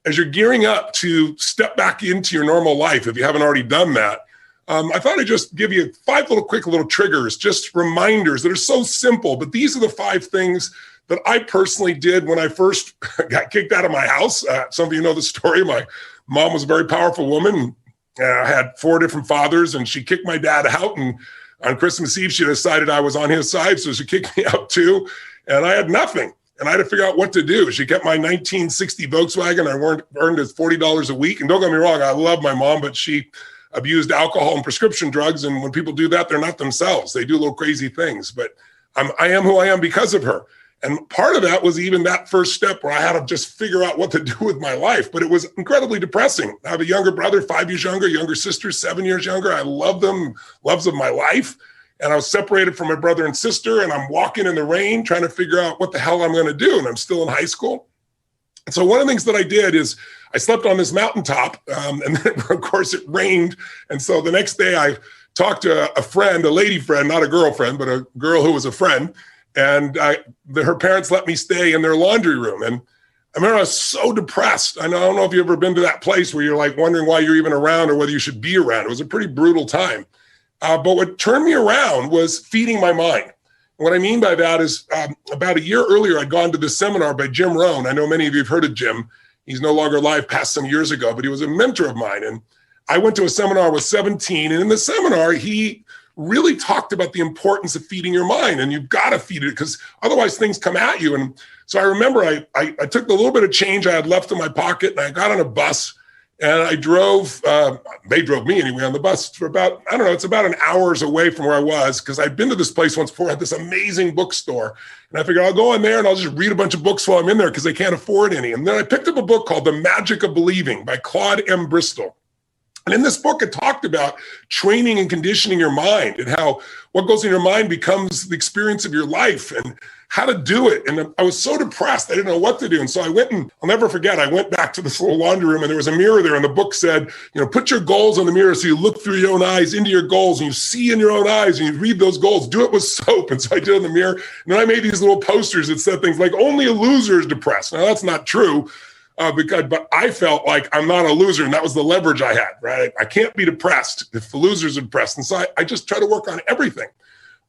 as you're gearing up to step back into your normal life, if you haven't already done that, I thought I'd just give you 5 quick little triggers, just reminders that are so simple. But these are the 5 things that I personally did when I first got kicked out of my house. Some of you know the story. My mom was a very powerful woman. I had 4 different fathers, and she kicked my dad out. And on Christmas Eve, she decided I was on his side, so she kicked me out too. And I had nothing, and I had to figure out what to do. She kept my 1960 Volkswagen. I earned as $40 a week. And don't get me wrong, I love my mom, but she abused alcohol and prescription drugs. And when people do that, they're not themselves. They do little crazy things. But I am who I am because of her. And part of that was even that first step where I had to just figure out what to do with my life. But it was incredibly depressing. I have a younger brother, 5 years younger sister, 7 years younger. I love them, loves of my life. And I was separated from my brother and sister, and I'm walking in the rain trying to figure out what the hell I'm going to do. And I'm still in high school. And so one of the things that I did is I slept on this mountaintop, and then, of course, it rained. And so the next day I talked to a friend, a lady friend, not a girlfriend, but a girl who was a friend. And her parents let me stay in their laundry room. And I remember I was so depressed. I don't know if you've ever been to that place where you're like wondering why you're even around or whether you should be around. It was a pretty brutal time. But what turned me around was feeding my mind. What I mean by that is about a year earlier, I'd gone to this seminar by Jim Rohn. I know many of you have heard of Jim. He's no longer alive, passed some years ago, but he was a mentor of mine. And I went to a seminar with 17. And in the seminar, he really talked about the importance of feeding your mind. And you've got to feed it because otherwise things come at you. And so I remember I took the little bit of change I had left in my pocket, and I got on a bus. And I drove, they drove me anyway on the bus for about, I don't know, it's about an hour's away from where I was because I'd been to this place once before. I had this amazing bookstore. And I figured I'll go in there and I'll just read a bunch of books while I'm in there because they can't afford any. And then I picked up a book called The Magic of Believing by Claude M. Bristol. And in this book, it talked about training and conditioning your mind and how what goes in your mind becomes the experience of your life and how to do it. And I was so depressed, I didn't know what to do. And so I went and I'll never forget, I went back to this little laundry room and there was a mirror there. And the book said, put your goals on the mirror so you look through your own eyes into your goals and you see in your own eyes and you read those goals. Do it with soap. And so I did it in the mirror. And then I made these little posters that said things like, only a loser is depressed. Now, that's not true. But I felt like I'm not a loser, and that was the leverage I had, right? I can't be depressed if the losers are depressed. And so I just try to work on everything.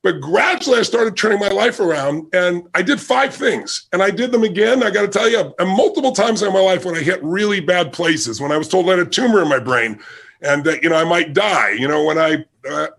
But gradually I started turning my life around, and I did 5 things, and I did them again. I got to tell you, multiple times in my life when I hit really bad places, when I was told I had a tumor in my brain and that, I might die, when I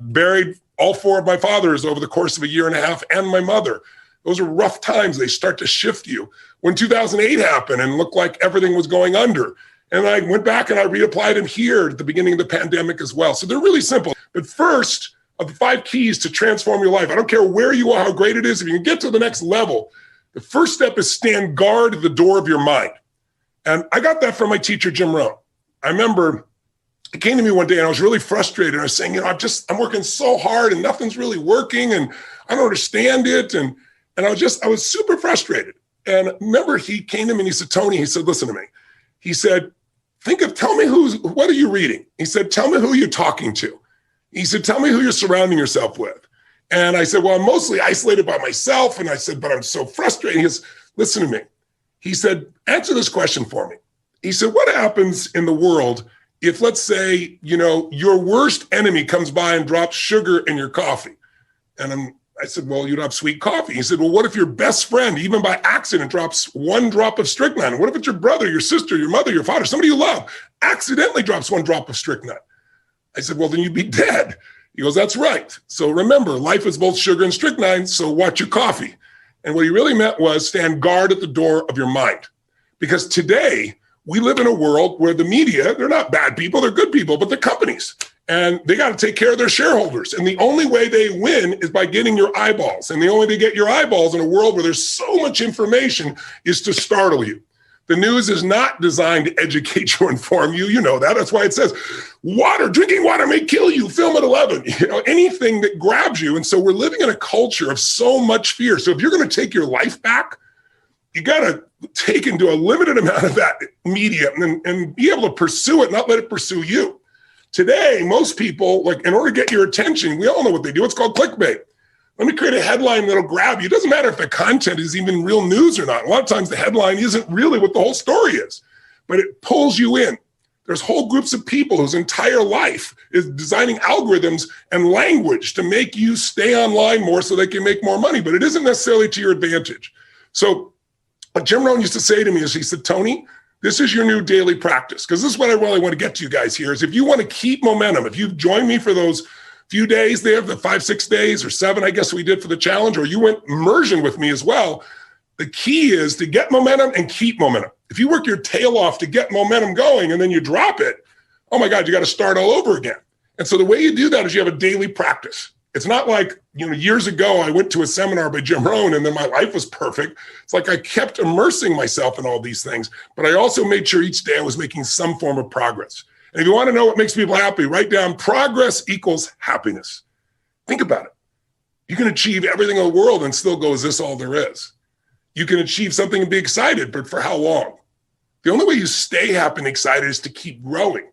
buried all 4 of my fathers over the course of a year and a half and my mother. Those are rough times. They start to shift you. When 2008 happened and looked like everything was going under. And I went back and I reapplied them here at the beginning of the pandemic as well. So they're really simple. But first of the 5 keys to transform your life, I don't care where you are, how great it is, if you can get to the next level, the first step is stand guard at the door of your mind. And I got that from my teacher, Jim Rohn. I remember he came to me one day and I was really frustrated. I was saying, I'm working so hard and nothing's really working and I don't understand it. And I was super frustrated. And remember, he came to me and he said, Tony, he said, listen to me. He said, tell me what are you reading? He said, tell me who you're talking to. He said, tell me who you're surrounding yourself with. And I said, well, I'm mostly isolated by myself. And I said, but I'm so frustrated. He goes, listen to me. He said, answer this question for me. He said, what happens in the world if, let's say, your worst enemy comes by and drops sugar in your coffee? And I said, well, you don't have sweet coffee. He said, well, what if your best friend, even by accident, drops 1 drop of strychnine? What if it's your brother, your sister, your mother, your father, somebody you love, accidentally drops 1 drop of strychnine? I said, well, then you'd be dead. He goes, that's right. So remember, life is both sugar and strychnine, so watch your coffee. And what he really meant was stand guard at the door of your mind. Because today, we live in a world where the media, they're not bad people, they're good people, but they're companies. And they got to take care of their shareholders. And the only way they win is by getting your eyeballs. And the only way to get your eyeballs in a world where there's so much information is to startle you. The news is not designed to educate you or inform you. You know that. That's why it says drinking water may kill you. Film at 11. Anything that grabs you. And so we're living in a culture of so much fear. So if you're going to take your life back, you got to take into a limited amount of that media and be able to pursue it, not let it pursue you. Today, most people, in order to get your attention, we all know what they do. It's called clickbait. Let me create a headline that'll grab you. It doesn't matter if the content is even real news or not. A lot of times the headline isn't really what the whole story is. but it pulls you in. There's whole groups of people whose entire life is designing algorithms and language to make you stay online more so they can make more money, but it isn't necessarily to your advantage. So what Jim Rohn used to say to me is, he said, Tony, this is your new daily practice. Because this is what I really want to get to you guys here is, if you want to keep momentum, if you've joined me for those few days there, the 5, 6 days or 7, I guess we did for the challenge, or you went immersion with me as well, the key is to get momentum and keep momentum. If you work your tail off to get momentum going and then you drop it, oh my God, you got to start all over again. And so the way you do that is you have a daily practice. It's not like, years ago I went to a seminar by Jim Rohn and then my life was perfect. It's like I kept immersing myself in all these things, but I also made sure each day I was making some form of progress. And if you want to know what makes people happy, write down progress equals happiness. Think about it. You can achieve everything in the world and still go, is this all there is? You can achieve something and be excited, but for how long? The only way you stay happy and excited is to keep growing.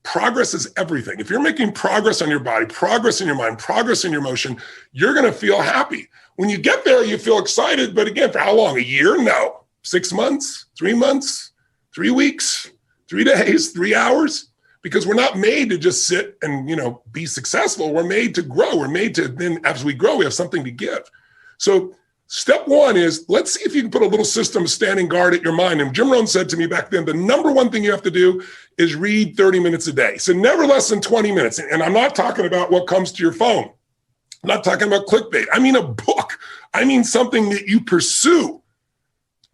Progress is everything. If you're making progress on your body, progress in your mind, progress in your emotion, you're going to feel happy. When you get there, you feel excited, but again, for how long? A year? No. 6 months, 3 months, 3 weeks, 3 days, 3 hours? Because we're not made to just sit and, be successful. We're made to grow. We're made to then, as we grow, we have something to give. So step one is, let's see if you can put a little system of standing guard at your mind. And Jim Rohn said to me back then, the number one thing you have to do is read 30 minutes a day. So never less than 20 minutes. And I'm not talking about what comes to your phone. I'm not talking about clickbait. I mean a book. I mean something that you pursue.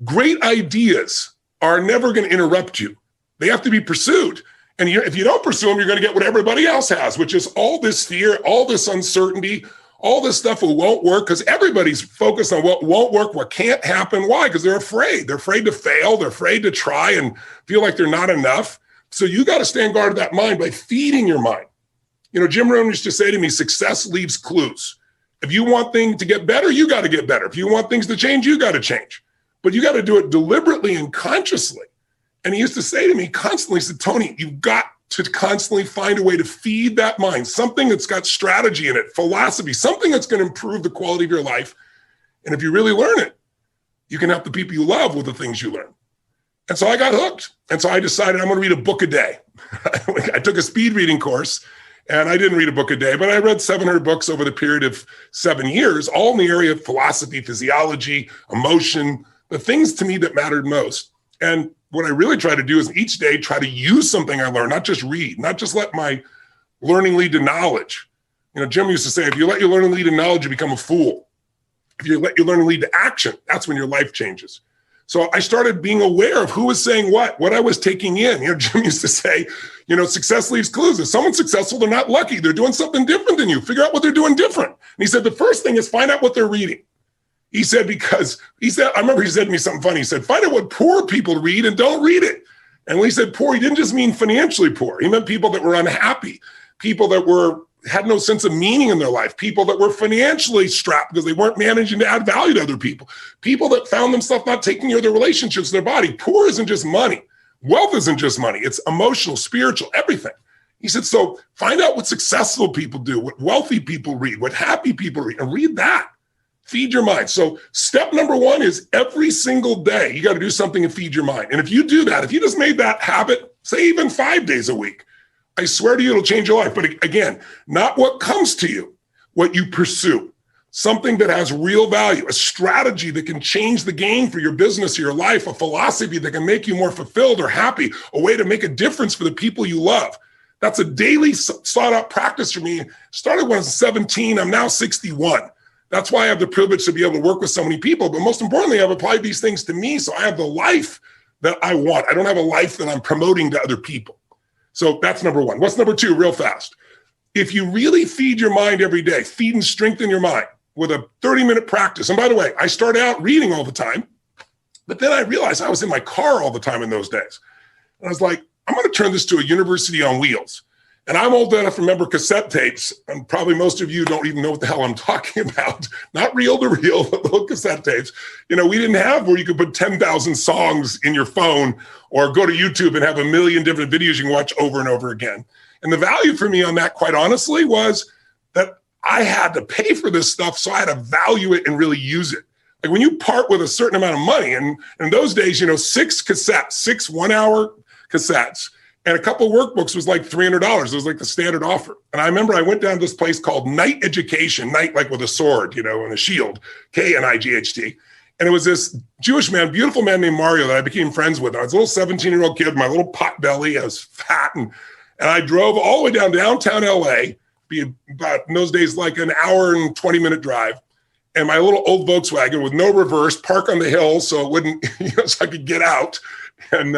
Great ideas are never going to interrupt you. They have to be pursued. And if you don't pursue them, you're going to get what everybody else has, which is all this fear, all this uncertainty, all this stuff that won't work, because everybody's focused on what won't work, what can't happen. Why? Because they're afraid. They're afraid to fail. They're afraid to try and feel like they're not enough. So you got to stand guard of that mind by feeding your mind. Jim Rohn used to say to me, success leaves clues. If you want things to get better, you got to get better. If you want things to change, you got to change. But you got to do it deliberately and consciously. And he used to say to me constantly, he said, Tony, you've got to constantly find a way to feed that mind, something that's got strategy in it, philosophy, something that's going to improve the quality of your life. And if you really learn it, you can help the people you love with the things you learn. And so I got hooked. And so I decided I'm going to read a book a day. I took a speed reading course, and I didn't read a book a day, but I read 700 books over the period of 7 years, all in the area of philosophy, physiology, emotion, the things to me that mattered most. And what I really try to do is each day try to use something I learned, not just read, not just let my learning lead to knowledge. Jim used to say, if you let your learning lead to knowledge, you become a fool. If you let your learning lead to action, that's when your life changes. So I started being aware of who was saying what I was taking in. Jim used to say, success leaves clues. If someone's successful, they're not lucky. They're doing something different than you. Figure out what they're doing different. And he said, the first thing is find out what they're reading. He said, I remember he said to me something funny. He said, find out what poor people read and don't read it. And when he said poor, he didn't just mean financially poor. He meant people that were unhappy, people that had no sense of meaning in their life, people that were financially strapped because they weren't managing to add value to other people, people that found themselves not taking care of their relationships, their body. Poor isn't just money. Wealth isn't just money. It's emotional, spiritual, everything. He said, so find out what successful people do, what wealthy people read, what happy people read, and read that. Feed your mind. So step number one is every single day, you got to do something to feed your mind. And if you do that, if you just made that habit, say even 5 days a week, I swear to you, it'll change your life. But again, not what comes to you, what you pursue, something that has real value, a strategy that can change the game for your business or your life, a philosophy that can make you more fulfilled or happy, a way to make a difference for the people you love. That's a daily sought out practice for me. Started when I was 17. I'm now 61. That's why I have the privilege to be able to work with so many people. But most importantly, I've applied these things to me. So I have the life that I want. I don't have a life that I'm promoting to other people. So that's number one. What's number two, real fast? If you really feed your mind every day, feed and strengthen your mind with a 30-minute practice. And by the way, I started out reading all the time, but then I realized I was in my car all the time in those days. And I was like, I'm going to turn this to a university on wheels. And I'm old enough to remember cassette tapes, and probably most of you don't even know what the hell I'm talking about. Not reel to reel, but little cassette tapes. We didn't have where you could put 10,000 songs in your phone or go to YouTube and have a million different videos you can watch over and over again. And the value for me on that, quite honestly, was that I had to pay for this stuff, so I had to value it and really use it. Like when you part with a certain amount of money, and in those days, 6 cassettes, 6 1-hour cassettes. And a couple of workbooks was like $300. It was like the standard offer. And I remember I went down to this place called Knight Education, Knight like with a sword, and a shield, Knight. And it was this Jewish man, beautiful man named Mario that I became friends with. I was a little 17-year-old kid, my little pot belly. I was fat. And I drove all the way down downtown LA, be about in those days like an hour and 20-minute drive. And my little old Volkswagen with no reverse, park on the hill so it wouldn't, so I could get out. And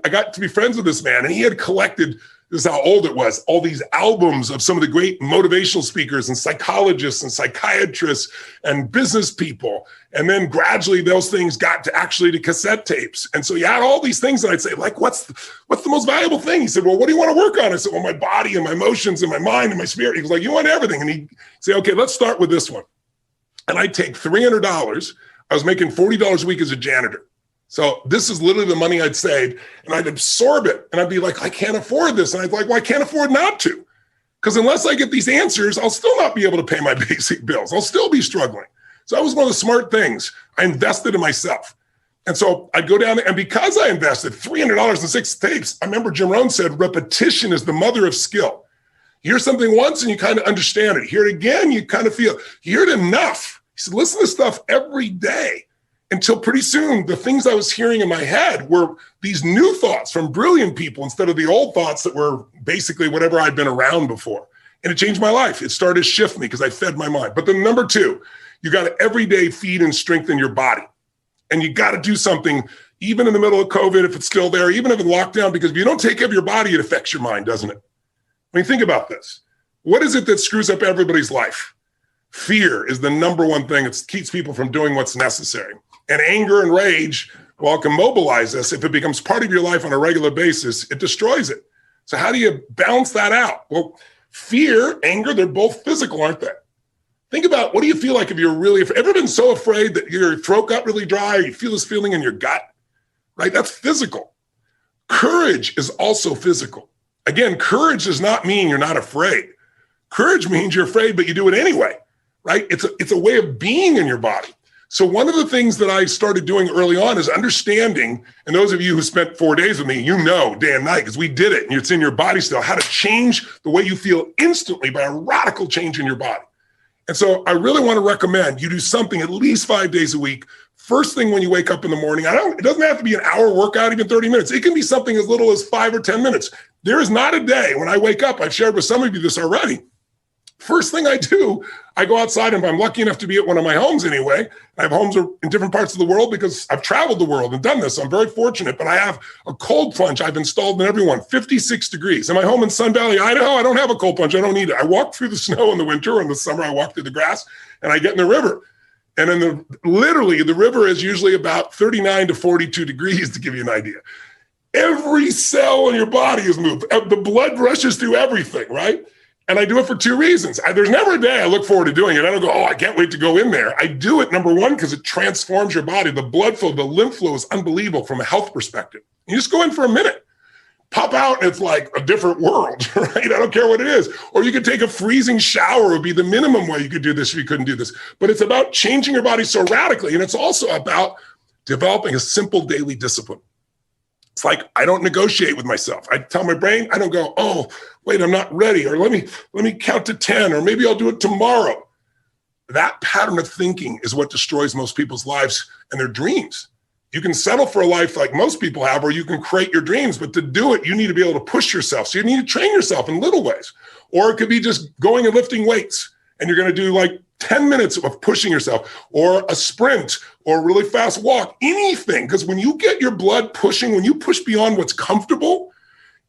I got to be friends with this man, and he had collected, this is how old it was, all these albums of some of the great motivational speakers and psychologists and psychiatrists and business people. And then gradually those things got to actually to cassette tapes. And so he had all these things, and I'd say, like, what's the most valuable thing? He said, well, what do you want to work on? I said, well, my body and my emotions and my mind and my spirit. He was like, you want everything. And he'd say, okay, let's start with this one. And I'd take $300. I was making $40 a week as a janitor. So this is literally the money I'd saved, and I'd absorb it. And I'd be like, I can't afford this. And I'd be like, well, I can't afford not to. Because unless I get these answers, I'll still not be able to pay my basic bills. I'll still be struggling. So that was one of the smart things. I invested in myself. And so I'd go down there, and because I invested $300 in 6 tapes, I remember Jim Rohn said, repetition is the mother of skill. You hear something once and you kind of understand it. You hear it again, you kind of feel, you hear it enough. He said, listen to stuff every day. Until pretty soon, the things I was hearing in my head were these new thoughts from brilliant people instead of the old thoughts that were basically whatever I'd been around before. And it changed my life. It started to shift me because I fed my mind. But then number 2, you got to every day feed and strengthen your body. And you got to do something, even in the middle of COVID, if it's still there, even if it's lockdown, because if you don't take care of your body, it affects your mind, doesn't it? I mean, think about this. What is it that screws up everybody's life? Fear is the number one thing that keeps people from doing what's necessary. And anger and rage, while it can mobilize us, if it becomes part of your life on a regular basis, it destroys it. So how do you balance that out? Well, fear, anger, they're both physical, aren't they? Think about, what do you feel like if you're really, ever been so afraid that your throat got really dry, or you feel this feeling in your gut, right? That's physical. Courage is also physical. Again, courage does not mean you're not afraid. Courage means you're afraid, but you do it anyway, right? It's a way of being in your body. So one of the things that I started doing early on is understanding, and those of you who spent 4 days with me, day and night, because we did it, and it's in your body still, how to change the way you feel instantly by a radical change in your body. And so I really want to recommend you do something at least 5 days a week. First thing when you wake up in the morning, it doesn't have to be an hour workout, even 30 minutes. It can be something as little as 5 or 10 minutes. There is not a day when I wake up, I've shared with some of you this already. First thing I do, I go outside, and if I'm lucky enough to be at one of my homes anyway, I have homes in different parts of the world because I've traveled the world and done this. So I'm very fortunate, but I have a cold plunge I've installed in everyone, 56 degrees. In my home in Sun Valley, Idaho, I don't have a cold plunge. I don't need it. I walk through the snow in the winter, or in the summer, I walk through the grass, and I get in the river. And literally, the river is usually about 39 to 42 degrees, to give you an idea. Every cell in your body is moved. The blood rushes through everything, right? And I do it for 2 reasons. There's never a day I look forward to doing it. I don't go, I can't wait to go in there. I do it, number 1, because it transforms your body. The blood flow, the lymph flow is unbelievable from a health perspective. You just go in for a minute, pop out, and it's like a different world, right? I don't care what it is. Or you could take a freezing shower would be the minimum way you could do this if you couldn't do this. But it's about changing your body so radically. And it's also about developing a simple daily discipline. It's like, I don't negotiate with myself. I tell my brain, I don't go, oh, wait, I'm not ready. Or let me count to 10, or maybe I'll do it tomorrow. That pattern of thinking is what destroys most people's lives and their dreams. You can settle for a life like most people have, or you can create your dreams, but to do it, you need to be able to push yourself. So you need to train yourself in little ways. Or it could be just going and lifting weights, and you're going to do like 10 minutes of pushing yourself, or a sprint, or a really fast walk, anything. Because when you get your blood pushing, when you push beyond what's comfortable,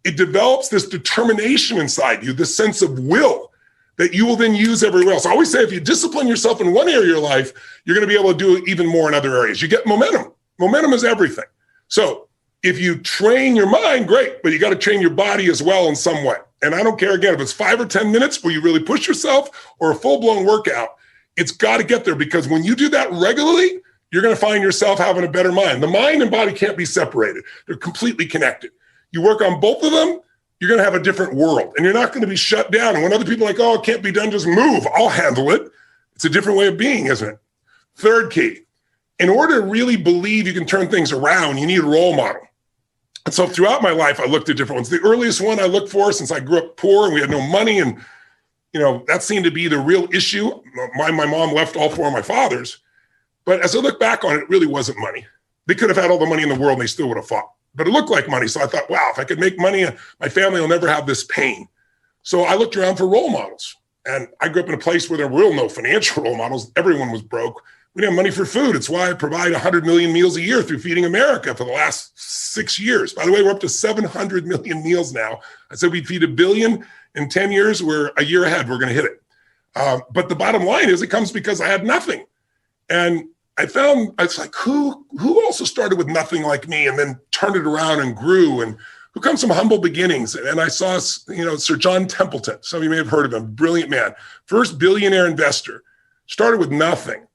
it develops this determination inside you, this sense of will that you will then use everywhere else. I always say, if you discipline yourself in one area of your life, you're going to be able to do it even more in other areas. You get momentum. Momentum is everything. So if you train your mind, great, but you got to train your body as well in some way. And I don't care, again, if it's 5 or 10 minutes where you really push yourself, or a full-blown workout, it's got to get there, because when you do that regularly, you're going to find yourself having a better mind. The mind and body can't be separated. They're completely connected. You work on both of them, you're going to have a different world, and you're not going to be shut down. And when other people are like, oh, it can't be done, just move, I'll handle it. It's a different way of being, isn't it? Third key, in order to really believe you can turn things around, you need a role model. And so throughout my life, I looked at different ones. The earliest one I looked for, since I grew up poor and we had no money, and that seemed to be the real issue. My mom left all four of my fathers. But as I look back on it, it really wasn't money. They could have had all the money in the world and they still would have fought. But it looked like money. So I thought, wow, if I could make money, my family will never have this pain. So I looked around for role models. And I grew up in a place where there were no financial role models. Everyone was broke. We didn't have money for food. It's why I provide 100 million meals a year through Feeding America for the last 6 years. By the way, we're up to 700 million meals now. I said we'd feed 1 billion in 10 years. We're a year ahead. We're going to hit it. But the bottom line is it comes because I had nothing. And I found, it's like, who also started with nothing like me and then turned it around and grew, and who comes from humble beginnings. And I saw, Sir John Templeton. Some of you may have heard of him. Brilliant man. First billionaire investor. Started with nothing.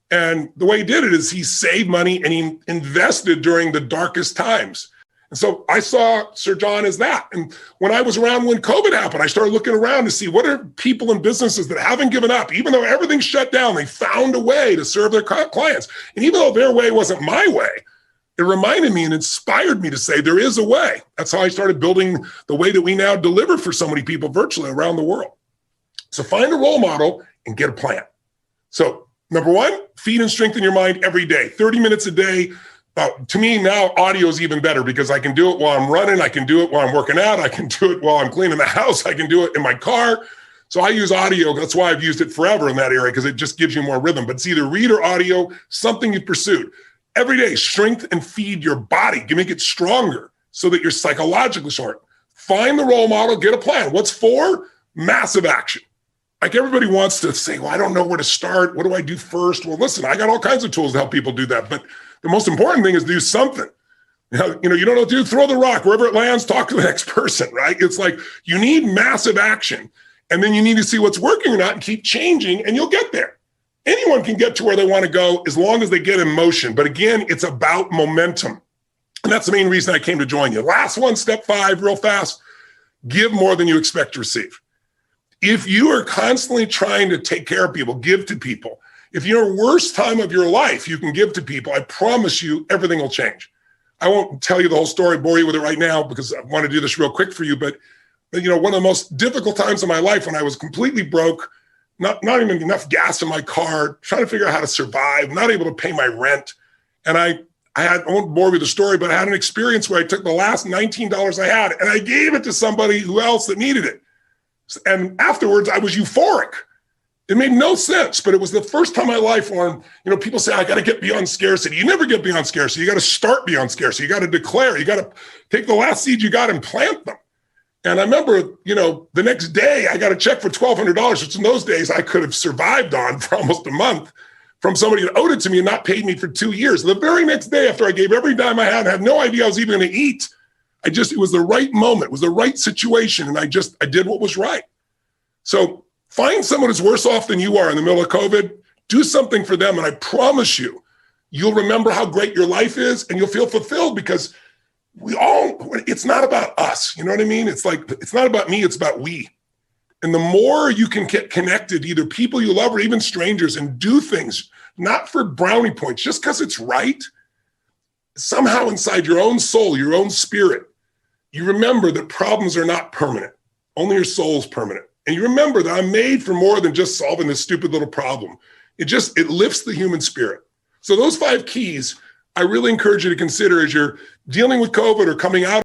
And the way he did it is he saved money and he invested during the darkest times. And so I saw Sir John as that. And when I was around when COVID happened, I started looking around to see what are people and businesses that haven't given up. Even though everything's shut down, they found a way to serve their clients. And even though their way wasn't my way, it reminded me and inspired me to say there is a way. That's how I started building the way that we now deliver for so many people virtually around the world. So find a role model and get a plan. So number one, feed and strengthen your mind every day, 30 minutes a day. To me now, audio is even better because I can do it while I'm running. I can do it while I'm working out. I can do it while I'm cleaning the house. I can do it in my car. So I use audio. That's why I've used it forever in that area, because it just gives you more rhythm. But it's either read or audio, something you've pursued. Every day, strength and feed your body. You make it stronger so that you're psychologically sharp. Find the role model, get a plan. What's for? Massive action. Like everybody wants to say, well, I don't know where to start. What do I do first? Well, listen, I got all kinds of tools to help people do that. But the most important thing is do something. You don't know what to do, throw the rock. Wherever it lands, talk to the next person, right? It's like you need massive action. And then you need to see what's working or not and keep changing, and you'll get there. Anyone can get to where they want to go as long as they get in motion. But again, it's about momentum. And that's the main reason I came to join you. Last one, step 5, real fast. Give more than you expect to receive. If you are constantly trying to take care of people, give to people, if your worst time of your life, you can give to people, I promise you everything will change. I won't tell you the whole story, bore you with it right now, because I want to do this real quick for you. But one of the most difficult times of my life when I was completely broke, not even enough gas in my car, trying to figure out how to survive, not able to pay my rent. And I won't bore you with the story, but I had an experience where I took the last $19 I had and I gave it to somebody else that needed it. And afterwards, I was euphoric. It made no sense, but it was the first time in my life when, people say, I got to get beyond scarcity. You never get beyond scarcity. You got to start beyond scarcity. You got to declare. You got to take the last seed you got and plant them. And I remember, the next day I got a check for $1,200, which in those days I could have survived on for almost a month, from somebody that owed it to me and not paid me for 2 years. The very next day after I gave every dime I had no idea I was even going to eat. It was the right moment. It was the right situation. And I did what was right. So find someone who's worse off than you are in the middle of COVID. Do something for them. And I promise you, you'll remember how great your life is and you'll feel fulfilled, because it's not about us. You know what I mean? It's like, it's not about me, it's about we. And the more you can get connected, either people you love or even strangers, and do things, not for brownie points, just because it's right, somehow inside your own soul, your own spirit, you remember that problems are not permanent. Only your soul's permanent. And you remember that I'm made for more than just solving this stupid little problem. It lifts the human spirit. So those 5 keys, I really encourage you to consider as you're dealing with COVID or coming out